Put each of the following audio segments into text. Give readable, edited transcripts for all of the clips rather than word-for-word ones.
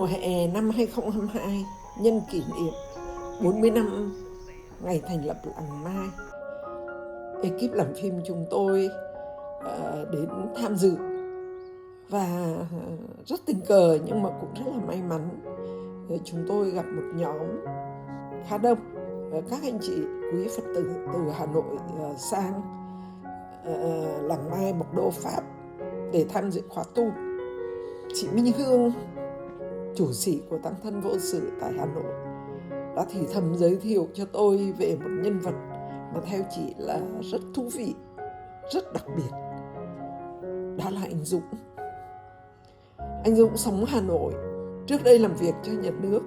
mùa hè năm 2022 nhân kỷ niệm 40 năm ngày thành lập Làng Mai, ekip làm phim chúng tôi đến tham dự và rất tình cờ nhưng mà cũng rất là may mắn. Chúng tôi gặp một nhóm khá đông các anh chị quý Phật tử từ Hà Nội sang Làng Mai Mộc Đô Pháp để tham dự khóa tu. Chị Minh Hương, chủ sĩ của Tăng Thân Vô Sự tại Hà Nội, đã thì thầm giới thiệu cho tôi về một nhân vật mà theo chị là rất thú vị, rất đặc biệt. Đó là anh Dũng. Anh Dũng sống Hà Nội, trước đây làm việc cho nhà nước,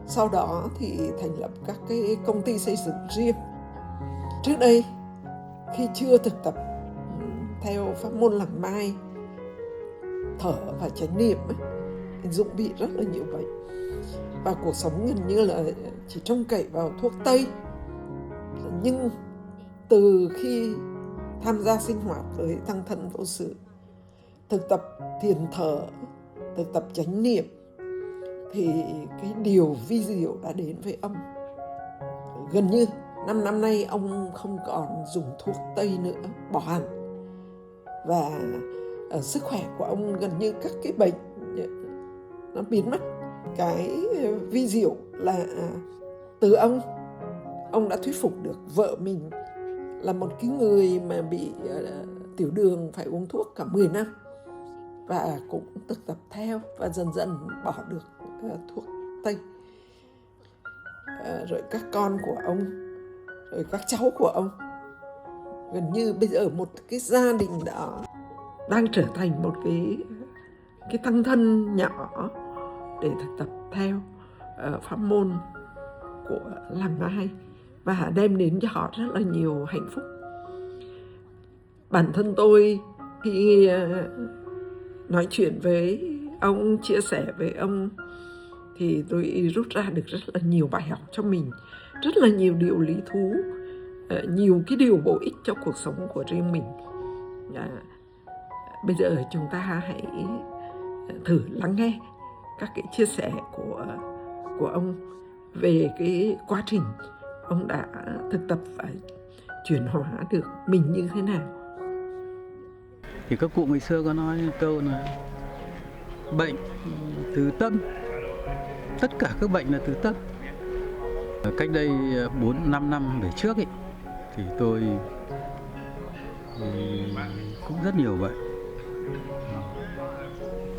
sau đó thì thành lập các cái công ty xây dựng riêng. Trước đây, khi chưa thực tập theo pháp môn Làng Mai, thở và chánh niệm, anh Dũng bị rất là nhiều bệnh và cuộc sống gần như là chỉ trông cậy vào thuốc Tây. Nhưng từ khi tham gia sinh hoạt với Tăng Thân Vô Sự, thực tập thiền thở, thực tập chánh niệm, thì cái điều vi diệu đã đến với ông. Gần như 5 năm nay ông không còn dùng thuốc Tây nữa, bỏ hẳn. Và sức khỏe của ông gần như các cái bệnh nó biến mất. Cái vi diệu là từ ông đã thuyết phục được vợ mình, là một cái người mà bị tiểu đường phải uống thuốc cả 10 năm, và cũng thực tập theo và dần dần bỏ được thuốc Tây. Rồi các con của ông, rồi các cháu của ông, gần như bây giờ một cái gia đình đó đang trở thành một cái tăng thân nhỏ để thực tập theo pháp môn của Làng Mai và đem đến cho họ rất là nhiều hạnh phúc. Bản thân tôi khi nói chuyện với ông, chia sẻ với ông, thì tôi rút ra được rất là nhiều bài học cho mình, rất là nhiều điều lý thú, nhiều cái điều bổ ích cho cuộc sống của riêng mình. Bây giờ chúng ta hãy thử lắng nghe các cái chia sẻ của ông về cái quá trình ông đã thực tập và chuyển hóa được mình như thế nào. Thì các cụ ngày xưa có nói câu là bệnh từ tâm, tất cả các bệnh là từ tâm. Cách đây 4-5 năm về trước thì tôi cũng rất nhiều bệnh.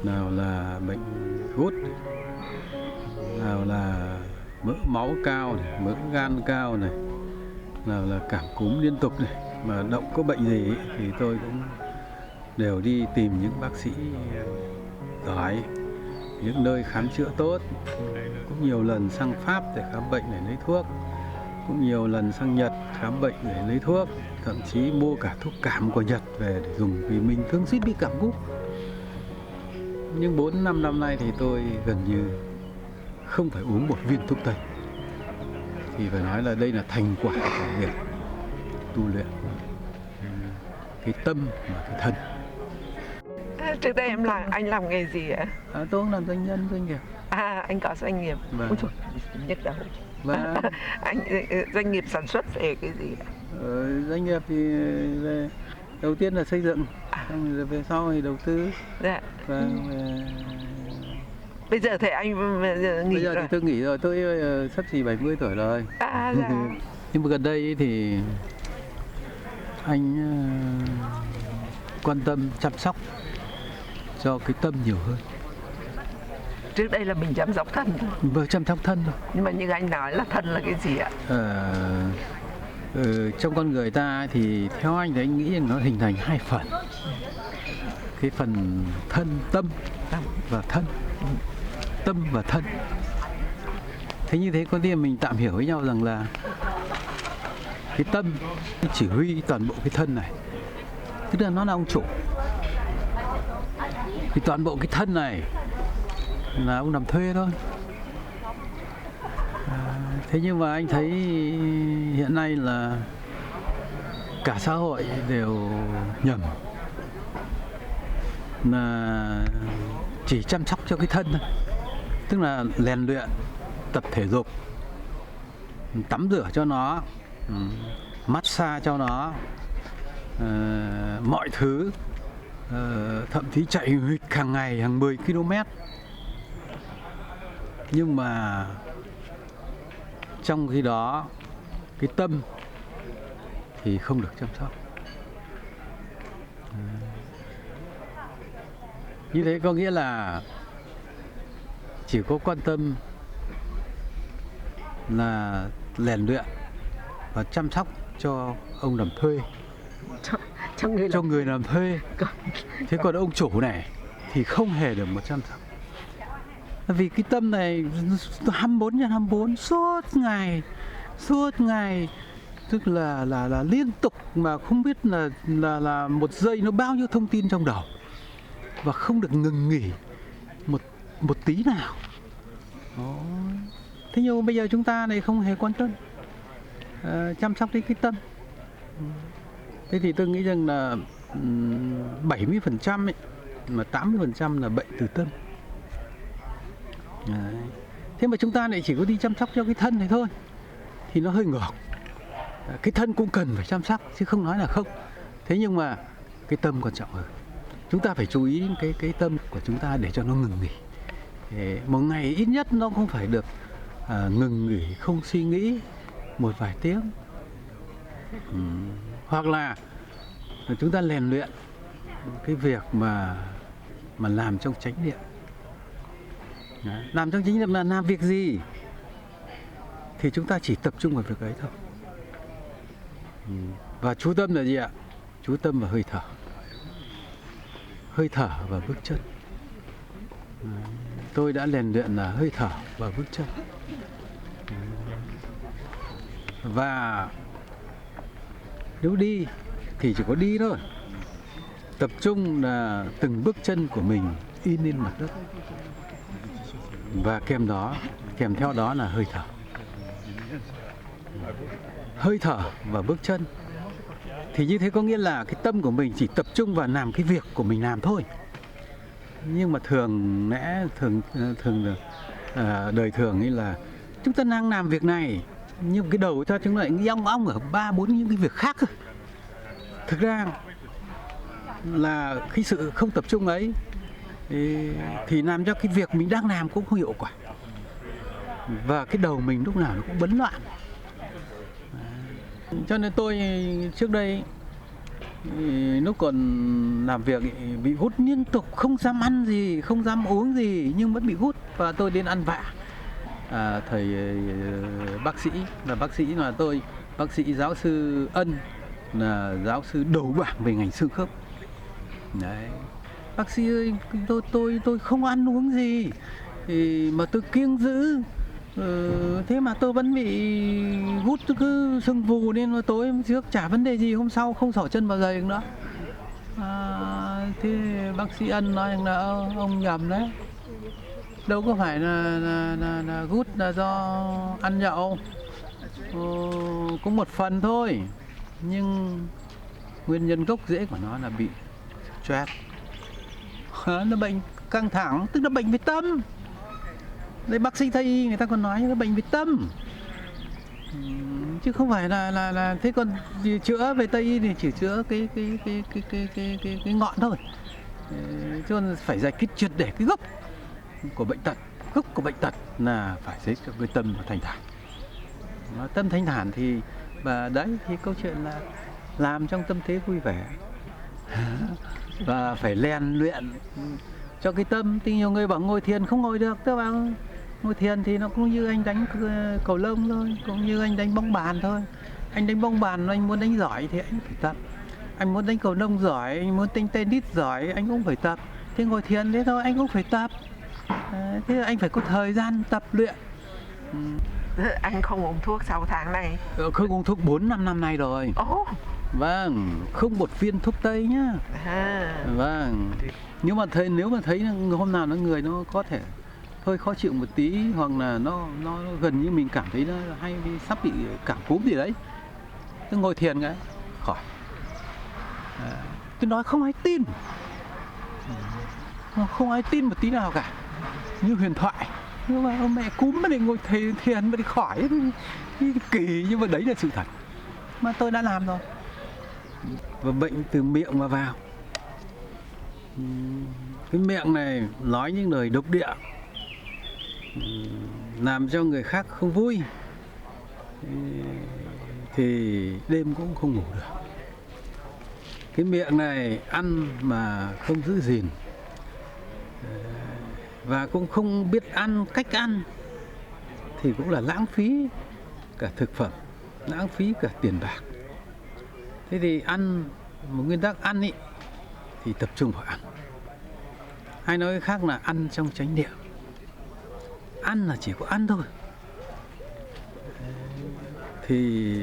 Nào là bệnh gút, nào là mỡ máu cao này, mỡ gan cao này, nào là cảm cúm liên tục này. Mà động có bệnh gì thì tôi cũng đều đi tìm những bác sĩ giỏi, những nơi khám chữa tốt. Cũng nhiều lần sang Pháp để khám bệnh để lấy thuốc, cũng nhiều lần sang Nhật khám bệnh để lấy thuốc, thậm chí mua cả thuốc cảm của Nhật về để dùng vì mình thường xuyên bị cảm cúm. Nhưng 4-5 năm nay thì tôi gần như không phải uống một viên thuốc Tây. Thì phải nói là đây là thành quả của việc tu luyện cái tâm và cái thân. Trước đây anh làm nghề gì ạ? Tôi cũng làm doanh nhân, doanh nghiệp. Anh có doanh nghiệp. Vâng. Nhức đầu. Vâng. Anh doanh nghiệp sản xuất về cái gì ạ? Doanh nghiệp thì về đầu tiên là xây dựng, xong rồi về sau thì đầu tư. Dạ. Và bây giờ thì anh nghỉ bây giờ rồi. thì tôi nghỉ rồi, tôi sắp xỉ 70 tuổi rồi. Dạ. Nhưng mà gần đây thì anh quan tâm chăm sóc cho cái tâm nhiều hơn. Trước đây là mình chăm sóc thân thôi. Vừa chăm sóc thân thôi. Nhưng mà như anh nói là thân là cái gì ạ? Trong con người ta thì theo anh thì anh nghĩ nó hình thành hai phần. Cái phần thân, tâm và thân. Tâm và thân. Thế như thế con tim mình tạm hiểu với nhau rằng là cái tâm chỉ huy toàn bộ cái thân này, tức là nó là ông chủ. Thì toàn bộ cái thân này là ông làm thuê thôi. Thế nhưng mà anh thấy hiện nay là cả xã hội đều nhầm là chỉ chăm sóc cho cái thân thôi. tức là rèn luyện, tập thể dục, tắm rửa cho nó, massage cho nó, mọi thứ, thậm chí chạy hàng ngày hàng 10 km. Nhưng mà trong khi đó cái tâm thì không được chăm sóc. Như thế có nghĩa là chỉ có quan tâm là rèn luyện và chăm sóc cho ông làm thuê, cho người làm thuê. Thế còn ông chủ này thì không hề được một chăm sóc. Vì cái tâm này 24/24 suốt ngày, tức là liên tục, mà không biết là một giây nó bao nhiêu thông tin trong đầu, và không được ngừng nghỉ một tí nào. Đó. Thế nhưng bây giờ chúng ta này không hề quan tâm chăm sóc đến cái tâm. Thế thì tôi nghĩ rằng là 70% ấy, mà 80% là bệnh từ tâm. Đấy. Thế mà chúng ta lại chỉ có đi chăm sóc cho cái thân này thôi thì nó hơi ngược. Cái thân cũng cần phải chăm sóc chứ không nói là không. Thế nhưng mà cái tâm quan trọng hơn. Chúng ta phải chú ý đến cái tâm của chúng ta để cho nó ngừng nghỉ. Một ngày ít nhất nó cũng phải được ngừng nghỉ, không suy nghĩ một vài tiếng. Hoặc là chúng ta rèn luyện cái việc mà làm trong chánh niệm. Đấy. Làm trong chánh niệm là làm việc gì thì chúng ta chỉ tập trung vào việc ấy thôi. Và chú tâm là gì ạ? Chú tâm vào hơi thở. Hơi thở và bước chân. Tôi đã rèn luyện là hơi thở và bước chân. Và nếu đi thì chỉ có đi thôi. Tập trung là từng bước chân của mình in lên mặt đất. Và kèm theo đó là hơi thở. Hơi thở và bước chân. Thì như thế có nghĩa là cái tâm của mình chỉ tập trung vào làm cái việc của mình làm thôi. Nhưng mà đời thường ấy là chúng ta đang làm việc này, nhưng cái đầu cho chúng ta lại ong ong ở 3-4 những cái việc khác. Thực ra là cái sự không tập trung ấy thì làm cho cái việc mình đang làm cũng không hiệu quả. Và cái đầu mình lúc nào nó cũng bấn loạn. Cho nên tôi trước đây lúc còn làm việc bị hút liên tục, không dám ăn gì, không dám uống gì, nhưng vẫn bị hút. Và tôi đến ăn vạ. Thầy bác sĩ mà tôi, bác sĩ giáo sư Ân là giáo sư đầu bảng về ngành xương khớp. Đấy. Bác sĩ ơi, tôi không ăn uống gì mà tôi kiêng giữ. Thế mà tôi vẫn bị hút cứ sưng vù, nên mà tối hôm trước chả vấn đề gì, hôm sau không xỏ chân vào giày nữa. Thế bác sĩ Ân nói rằng là ông nhầm đấy, đâu có phải là gút là do ăn nhậu, cũng một phần thôi, nhưng nguyên nhân gốc rễ của nó là bị stress. Nó bệnh căng thẳng, tức là bệnh về tâm. Đây bác sĩ Tây y người ta còn nói là bệnh về tâm, chứ không phải là thế. Còn chữa về Tây y thì chỉ chữa cái ngọn thôi, chứ còn phải giải quyết triệt để cái gốc của bệnh tật. Gốc của bệnh tật là phải giữ cho cái tâm thanh thản. Tâm thanh thản thì và đấy thì câu chuyện là làm trong tâm thế vui vẻ và phải rèn luyện cho cái tâm. Thì nhiều người bảo ngồi thiền không ngồi được. Tôi bảo ngồi thiền thì nó cũng như anh đánh cầu lông thôi, cũng như anh đánh bóng bàn thôi. Anh đánh bóng bàn, anh muốn đánh giỏi thì anh phải tập. Anh muốn đánh cầu lông giỏi, anh muốn đánh tennis giỏi, anh cũng phải tập. Thế ngồi thiền thế thôi, anh cũng phải tập. Thế anh phải có thời gian tập luyện. Anh không uống thuốc 6 tháng này? Không uống thuốc 4-5 năm nay rồi. Vâng, không một viên thuốc tây nhá. Vâng. Nhưng mà nếu mà thấy hôm nào người nó có thể hơi khó chịu một tí, hoặc là nó gần như mình cảm thấy nó hay sắp bị cảm cúm gì đấy, cứ ngồi thiền cái khỏi. Tôi nói không ai tin, không ai tin một tí nào cả, như huyền thoại. Nhưng mà ông mẹ cúm mà để ngồi thiền mà đi khỏi thì kỳ, nhưng mà đấy là sự thật mà tôi đã làm rồi. Và bệnh từ miệng mà vào. Cái miệng này nói những lời độc địa, làm cho người khác không vui, thì đêm cũng không ngủ được. Cái miệng này ăn mà không giữ gìn, và cũng không biết ăn cách ăn, thì cũng là lãng phí cả thực phẩm, lãng phí cả tiền bạc. Thế thì ăn, một nguyên tắc ăn ý, thì tập trung vào ăn. Hay nói cái khác là ăn trong chánh niệm. Ăn là chỉ có ăn thôi. Thì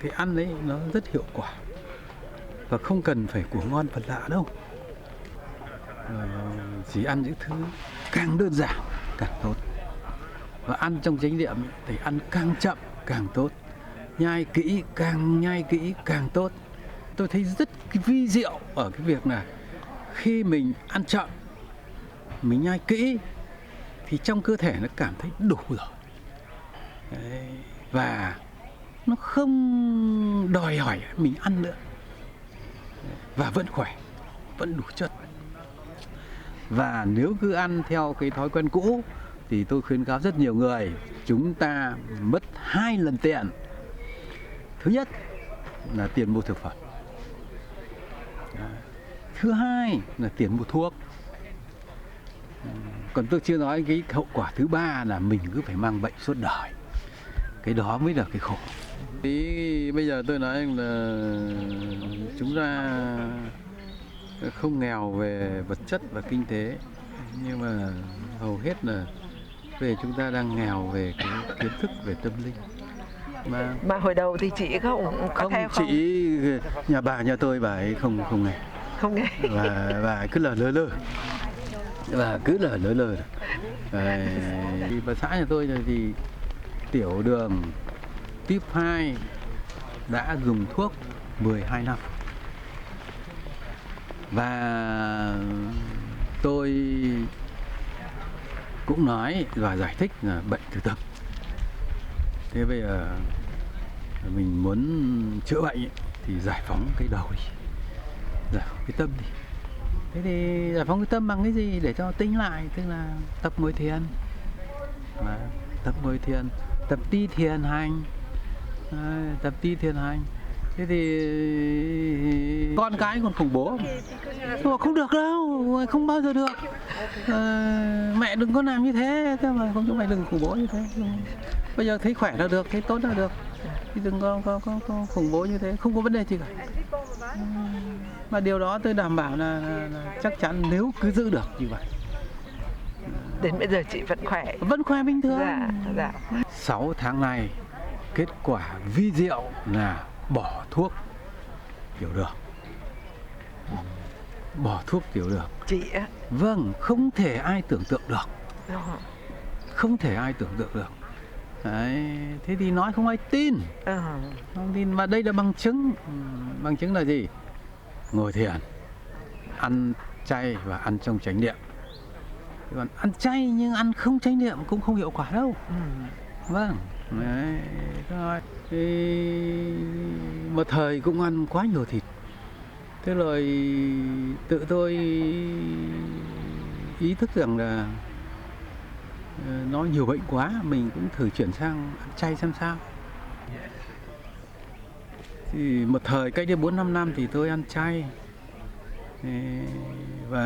cái ăn đấy nó rất hiệu quả, và không cần phải của ngon vật lạ đâu. Chỉ ăn những thứ càng đơn giản càng tốt. Và ăn trong chánh niệm thì ăn càng chậm càng tốt, nhai kỹ càng tốt. Tôi thấy rất vi diệu ở cái việc là khi mình ăn chậm, mình nhai kỹ, thì trong cơ thể nó cảm thấy đủ rồi. Đấy. Và nó không đòi hỏi mình ăn nữa, và vẫn khỏe, vẫn đủ chất. Và nếu cứ ăn theo cái thói quen cũ thì tôi khuyến cáo rất nhiều người, chúng ta mất 2 lần tiền. Thứ nhất là tiền mua thực phẩm, thứ hai là tiền mua thuốc. Còn tôi chưa nói cái hậu quả thứ ba là mình cứ phải mang bệnh suốt đời. Cái đó mới là cái khổ. Thì bây giờ tôi nói là chúng ta không nghèo về vật chất và kinh tế, nhưng mà hầu hết là chúng ta đang nghèo về cái kiến thức về tâm linh. Mà hồi đầu thì chị có theo không? Chị nhà bà, nhà tôi bà ấy không nghe. Không nghe. Và bà ấy cứ lờ lơ. Và cứ lờ lơ. Bà xã nhà tôi thì tiểu đường type 2 đã dùng thuốc 12 năm. Và tôi cũng nói và giải thích là bệnh từ tâm. Thế bây giờ mình muốn chữa bệnh ấy, thì giải phóng cái đầu đi, giải phóng cái tâm đi. Thế thì giải phóng cái tâm bằng cái gì để cho tính lại? Tức là tập ngồi thiền, tập ti thiền hành. Tập ti thiền hành. Thế thì con cái còn khủng bố, không được đâu, không bao giờ được. Mẹ đừng có làm như thế, thế mà không, chúng mày đừng khủng bố như thế. Bây giờ thấy khỏe là được, thấy tốt là được, thì đừng có khủng bố như thế, không có vấn đề gì cả. Mà điều đó tôi đảm bảo là chắc chắn nếu cứ giữ được như vậy. Đến bây giờ chị vẫn khỏe Bình thường. Dạ. 6 tháng này kết quả vi diệu là bỏ thuốc tiểu đường. Bỏ thuốc tiểu đường. Chị á? Vâng, không thể ai tưởng tượng được. Không thể ai tưởng tượng được. Đấy, thế thì nói không ai tin. Không tin, mà đây là bằng chứng. Bằng chứng là gì? Ngồi thiền, ăn chay và ăn trong chánh niệm. Còn ăn chay nhưng ăn không chánh niệm cũng không hiệu quả đâu. Vâng. Đấy, rồi. Thì một thời cũng ăn quá nhiều thịt. Thế rồi tự tôi ý thức rằng là nó nhiều bệnh quá, mình cũng thử chuyển sang ăn chay xem sao. Thì một thời cách đây 4-5 năm thì tôi ăn chay và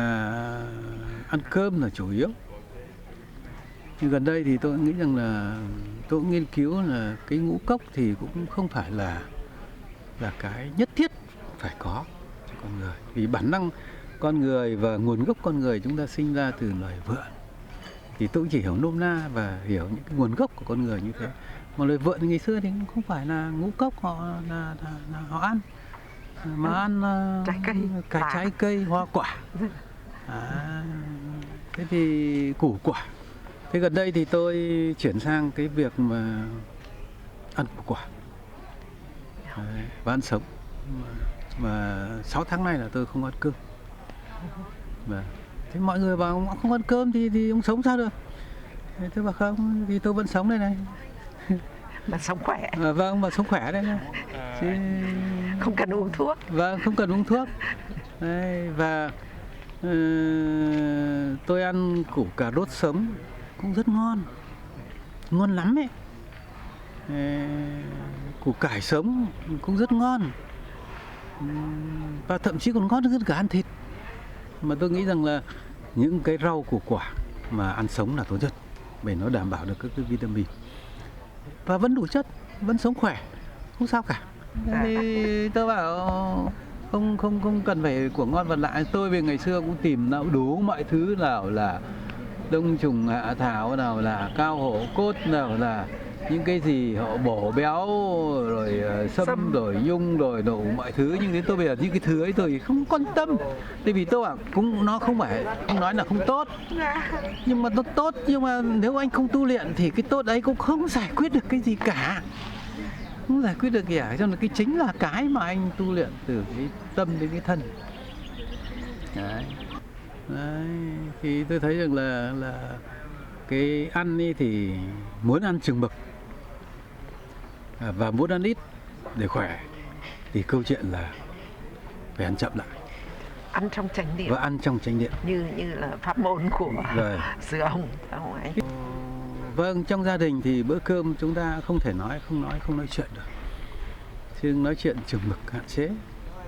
ăn cơm là chủ yếu. Nhưng gần đây thì tôi nghĩ rằng là tôi cũng nghiên cứu là cái ngũ cốc thì cũng không phải là cái nhất thiết phải có cho con người. Vì bản năng con người và nguồn gốc con người chúng ta sinh ra từ loài vượn. Thì tôi chỉ hiểu nôm na và hiểu những cái nguồn gốc của con người như thế. Mà loài vượn ngày xưa thì cũng không phải là ngũ cốc họ là họ ăn, mà ăn cả trái cây, hoa quả. Thế thì củ quả. Thế gần đây thì tôi chuyển sang cái việc mà ăn củ quả và ăn sống. Mà 6 tháng nay là tôi không ăn cơm. Thế mọi người bảo ông không ăn cơm thì ông sống sao được? Thế tôi bảo không, thì tôi vẫn sống đây này. Mà sống khỏe. Vâng, mà sống khỏe đây này. Chứ... Không cần uống thuốc. Vâng, không cần uống thuốc. Đấy, và tôi ăn củ cà rốt sống cũng rất ngon, ngon lắm ấy. Củ cải sống cũng rất ngon, và thậm chí còn ngon hơn cả ăn thịt. Mà tôi nghĩ rằng là những cái rau củ quả mà ăn sống là tốt nhất, bởi nó đảm bảo được các cái vitamin và vẫn đủ chất, vẫn sống khỏe, không sao cả. Thì tôi bảo không cần phải của ngon vật lạ. Tôi về ngày xưa cũng tìm nào đủ mọi thứ, nào là đông trùng hạ thảo, nào là cao hổ cốt, nào là những cái gì họ bổ béo, rồi sâm, rồi nhung, rồi đủ mọi thứ. Nhưng đến tôi bây giờ những cái thứ ấy tôi không quan tâm, tại vì tôi bảo cũng nó không phải, không nói là không tốt, nhưng mà nó tốt, nhưng mà nếu anh không tu luyện thì cái tốt ấy cũng không giải quyết được cái gì cả, không giải quyết được gì cả. Cho nên cái chính là cái mà anh tu luyện từ cái tâm đến cái thân. Đấy. Đấy. Thì tôi thấy rằng là cái ăn ấy thì muốn ăn chừng mực và muốn ăn ít để khỏe, thì câu chuyện là phải ăn chậm lại, Ăn trong chánh niệm. và ăn trong chánh niệm, Như là pháp môn của sư ông, phải không anh? Vâng, trong gia đình thì bữa cơm chúng ta không thể không nói chuyện được, chứ nói chuyện chừng mực, hạn chế.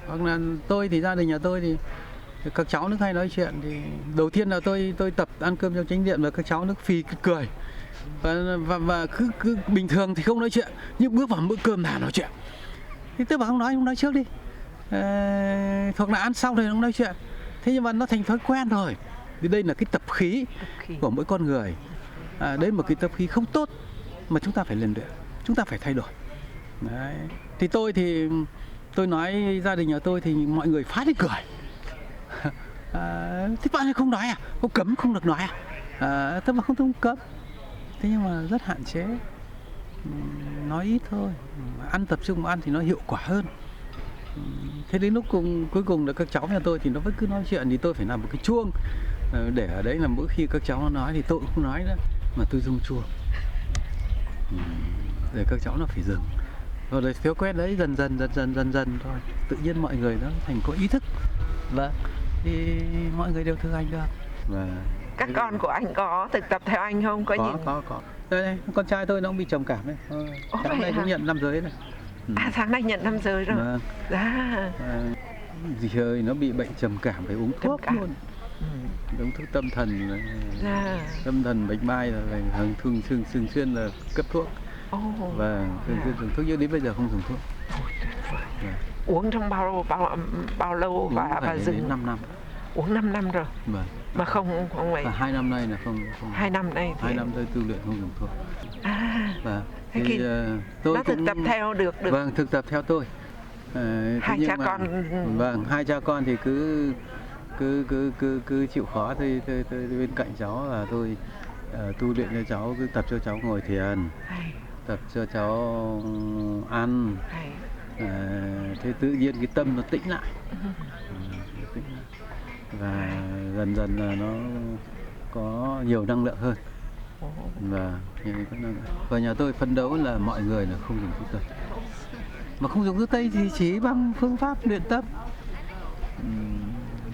Hoặc là tôi thì gia đình nhà tôi thì các cháu nước hay nói chuyện, thì đầu tiên là tôi tập ăn cơm trong chánh niệm, và các cháu nước phì cười, và cứ bình thường thì không nói chuyện, nhưng bước vào bữa cơm là nói chuyện. Thì tôi bảo không nói trước đi, hoặc là ăn xong rồi không nói chuyện. Thế nhưng mà nó thành thói quen rồi. Thì đây là cái tập khí của mỗi con người. Đấy một cái tập khí không tốt mà chúng ta phải rèn luyện, chúng ta phải thay đổi. Đấy. Thì tôi nói gia đình nhà tôi thì mọi người phá lên cười. Thế bạn không nói à? Có cấm không được nói à? Tôi mà không cấm. Thế nhưng mà rất hạn chế, nói ít thôi, ăn tập trung ăn thì nó hiệu quả hơn. Thế đến lúc cuối cùng là các cháu nhà tôi thì nó vẫn cứ nói chuyện, thì tôi phải làm một cái chuông để ở đấy là mỗi khi các cháu nó nói thì tôi cũng không nói nữa, mà tôi rung chuông để các cháu nó phải dừng. Rồi thói quen đấy dần dần thôi, tự nhiên mọi người nó thành có ý thức, và thì mọi người đều thực hành được. Và các con của anh có thực tập theo anh không? Có. Đây, con trai tôi nó cũng bị trầm cảm đấy. Sáng nay cũng nhận 5 giới này. Sáng nay nhận 5 giới rồi. Vâng. Gì ơi, nó bị bệnh trầm cảm, phải uống thuốc luôn. Uống thuốc tâm thần, tâm thần bạch mai là thường xuyên là cấp thuốc. Và thường xuyên dùng thuốc, nhưng đến bây giờ không dùng thuốc. Uống trong bao lâu và dừng? Đến 5 năm. Uống 5 năm rồi. Vâng. Mà không phải. 2 năm nay là không. 2 năm nay thì 2 năm tôi tu luyện không dùng thuốc. Và thế thì tôi nó thực tập theo được. Vâng, thực tập theo tôi. Hai cha con. Vâng, hai cha con thì cứ chịu khó, tôi bên cạnh cháu, và tôi tu luyện cho cháu, cứ tập cho cháu ngồi thiền, tập cho cháu ăn. Thế tự nhiên cái tâm nó tĩnh lại. Và dần là nó có nhiều năng lượng hơn. Và nhà tôi phấn đấu là mọi người là không dùng thuốc tây. Mà không dùng thuốc tây thì chỉ bằng phương pháp luyện tâm.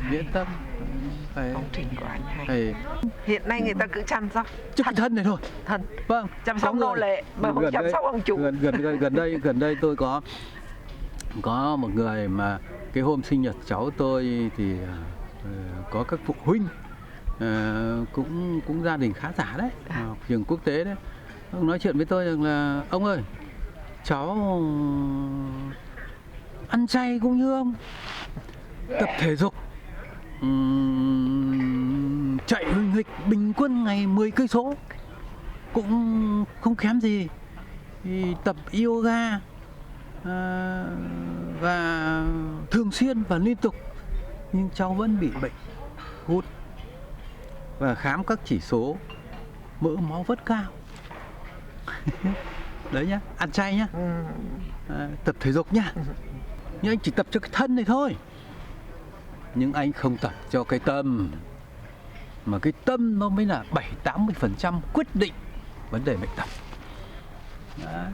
Luyện tâm công trình của anh hay. Phải... Hiện nay người ta cứ chăm sóc thân này thôi. Thân. Vâng. Chăm sóc nô lệ mà không chăm sóc ông chủ. Gần đây tôi có một người mà cái hôm sinh nhật cháu tôi thì có các phụ huynh cũng gia đình khá giả đấy, học trường quốc tế đấy. Ông nói chuyện với tôi rằng là ông ơi, cháu ăn chay cũng như ông, tập thể dục, chạy huỳnh huỵch bình quân ngày 10 cây số cũng không kém gì, thì tập yoga và thường xuyên và liên tục, nhưng cháu vẫn bị bệnh gút, và khám các chỉ số mỡ máu rất cao. Đấy nhá, ăn chay nhá, tập thể dục nhá, nhưng anh chỉ tập cho cái thân này thôi, nhưng anh không tập cho cái tâm. mà cái tâm nó mới là 70-80% quyết định vấn đề bệnh tật. Đấy.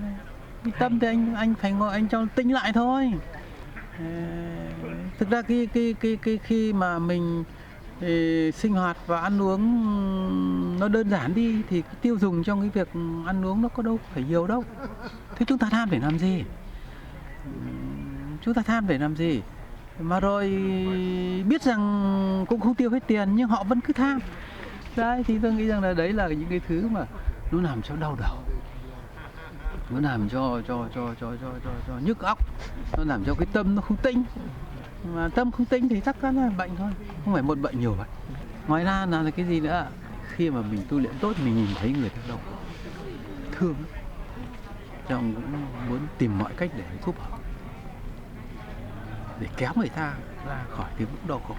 Cái tâm thì anh phải ngồi anh cho tĩnh lại thôi. Thực ra khi mà mình sinh hoạt và ăn uống nó đơn giản đi thì cái tiêu dùng trong cái việc ăn uống nó có đâu phải nhiều đâu. Thế chúng ta tham để làm gì? Chúng ta tham để làm gì? Mà rồi biết rằng cũng không tiêu hết tiền nhưng họ vẫn cứ tham. Đấy, thì tôi nghĩ rằng là đấy là những cái thứ mà nó làm cho đau đầu, nó làm cho nhức óc, nó làm cho cái tâm nó không tĩnh. Mà tâm không tĩnh thì chắc chắn là bệnh thôi, không phải một bệnh nhiều bệnh. Ngoài ra là cái gì nữa? Khi mà mình tu luyện tốt mình nhìn thấy người ta đau khổ, thương, trong cũng muốn tìm mọi cách để giúp họ, để kéo người ta ra khỏi cái vũng đau khổ.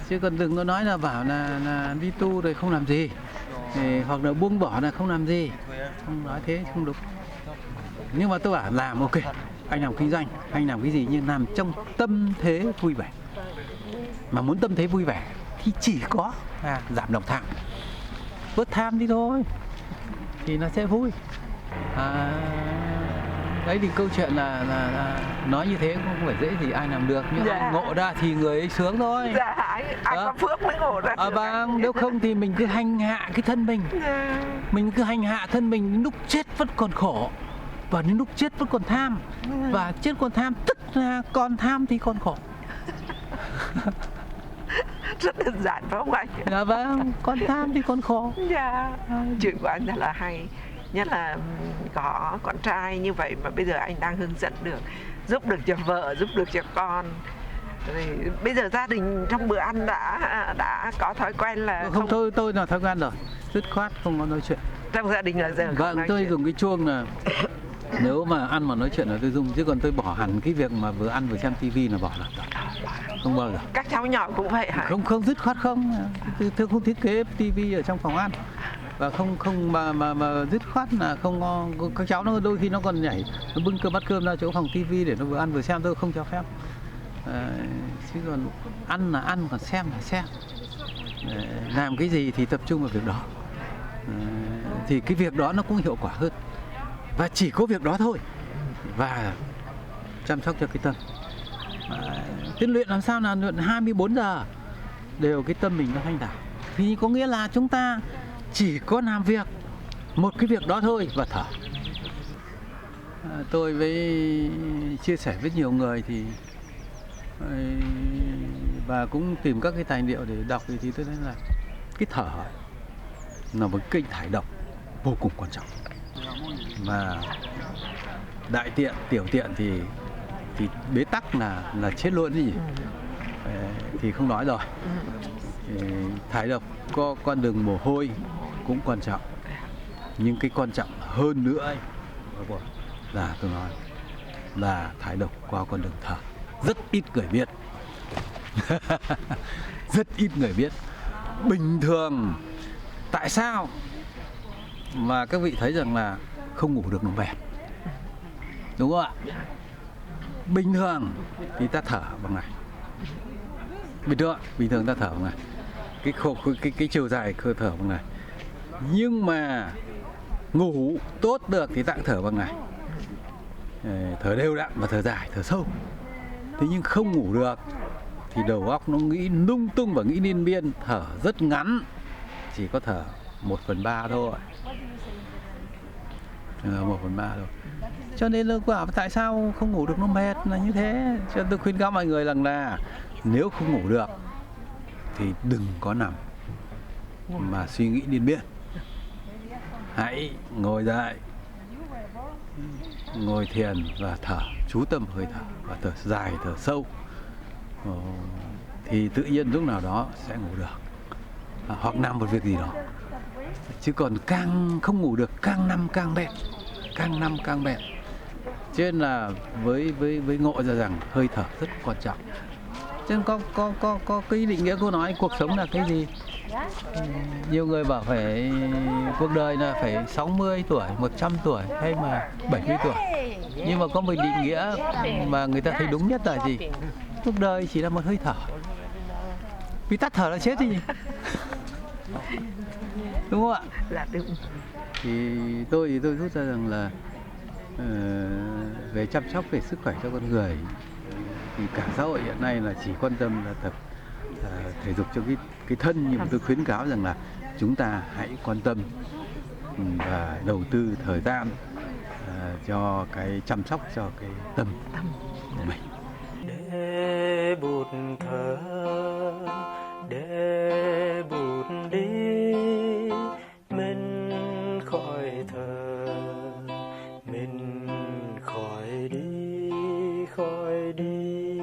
Chứ còn đừng có nói là bảo là đi tu rồi không làm gì, hoặc là buông bỏ là không làm gì, không nói thế không đúng. Nhưng mà tôi bảo làm ok, anh làm kinh doanh, anh làm cái gì nhưng làm trong tâm thế vui vẻ. Mà muốn tâm thế vui vẻ thì chỉ có giảm lòng tham, bớt tham đi thôi thì nó sẽ vui. Đấy thì câu chuyện là nói như thế cũng không phải dễ gì ai làm được, nhưng ai ngộ ra thì người ấy sướng thôi. Dạ, ai có phước mới ngộ ra được. Vâng, nếu không thì mình cứ hành hạ cái thân mình. Mình cứ hành hạ thân mình đến lúc chết vẫn còn khổ, và đến lúc chết vẫn còn tham. Và chết còn tham tức là còn tham thì còn khổ. Rất đơn giản phải không anh? Dạ vâng, còn tham thì còn khổ. Dạ, chuyện của anh rất là hay. Nhất là có con trai như vậy mà bây giờ anh đang hướng dẫn được, giúp được cho vợ, giúp được cho con. Rồi bây giờ gia đình trong bữa ăn đã có thói quen là không tôi là thói quen rồi, dứt khoát không có nói chuyện. Trong gia đình là giờ vâng, tôi dùng cái chuông là nếu mà ăn mà nói chuyện là tôi dùng, chứ còn tôi bỏ hẳn cái việc mà vừa ăn vừa xem tivi là bỏ rồi, không bao giờ. Các cháu nhỏ cũng vậy hả? Không dứt khoát không. Tôi không thiết kế tivi ở trong phòng ăn. Và không mà dứt khoát là không có, các cháu nó đôi khi nó còn nhảy, nó bưng cơm bát cơm ra chỗ phòng tivi để nó vừa ăn vừa xem, tôi không cho phép. Chứ còn ăn là ăn, còn xem là xem. Làm cái gì thì tập trung vào việc đó, thì cái việc đó nó cũng hiệu quả hơn. Và chỉ có việc đó thôi, và chăm sóc cho cái tâm. Tiến luyện làm sao là luyện 24 giờ đều cái tâm mình nó thanh thản. Thì có nghĩa là chúng ta chỉ có làm việc một cái việc đó thôi và thở. Tôi với chia sẻ với nhiều người thì và cũng tìm các cái tài liệu để đọc thì tôi thấy là cái thở là một kênh thải độc vô cùng quan trọng. Mà đại tiện, tiểu tiện thì bế tắc là chết luôn cái gì. Thì không nói rồi. Thải độc có con đường mồ hôi cũng quan trọng, nhưng cái quan trọng hơn nữa ấy, là tôi nói là thải độc qua con đường thở. Rất ít người biết. Rất ít người biết. Bình thường tại sao mà các vị thấy rằng là không ngủ được nó mệt, đúng không ạ? Bình thường thì ta thở bằng ngày, bình thường ta thở bằng ngày, cái chiều dài cơ thở bằng ngày. Nhưng mà ngủ tốt được thì ta cũng thở bằng ngày, thở đều đặn và thở dài, thở sâu. Thế nhưng không ngủ được thì đầu óc nó nghĩ lung tung và nghĩ liên miên, thở rất ngắn, chỉ có thở 1/3 thôi, 1/3 thôi. Cho nên là quả tại sao không ngủ được nó mệt là như thế. Cho nên tôi khuyên cáo mọi người rằng là nếu không ngủ được thì đừng có nằm mà suy nghĩ liên miên. Hãy ngồi dậy, ngồi thiền và thở, chú tâm hơi thở và thở dài, thở sâu, thì tự nhiên lúc nào đó sẽ ngủ được, hoặc làm một việc gì đó. Chứ còn càng không ngủ được càng năm càng mệt, càng năm càng mệt. Cho nên là với ngộ ra rằng hơi thở rất quan trọng. Cho nên có cái định nghĩa cô nói cuộc sống là cái gì? Nhiều người bảo phải cuộc đời là phải 60 tuổi, 100 tuổi hay mà 70 tuổi. Nhưng mà có một định nghĩa mà người ta thấy đúng nhất là gì? Cuộc đời chỉ là một hơi thở. Vì tắt thở là chết thì gì? Đúng không ạ? Là đúng. Thì tôi rút ra rằng là về chăm sóc về sức khỏe cho con người thì cả xã hội hiện nay là chỉ quan tâm là tập thể dục cho cái thân, nhưng mà tôi khuyến cáo rằng là chúng ta hãy quan tâm và đầu tư thời gian cho cái chăm sóc cho cái tâm của mình. Để bụt thở, để bụt đi, mình khỏi thở, mình khỏi đi, khỏi đi.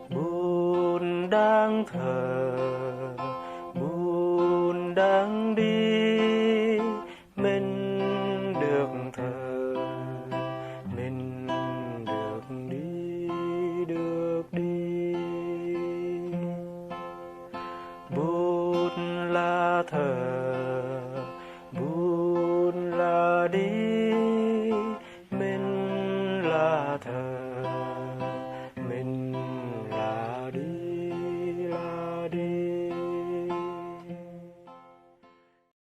Bụt đang thở, bụt đang đi, mình được thở, mình được đi, được đi. Bụt là thở, bụt là đi,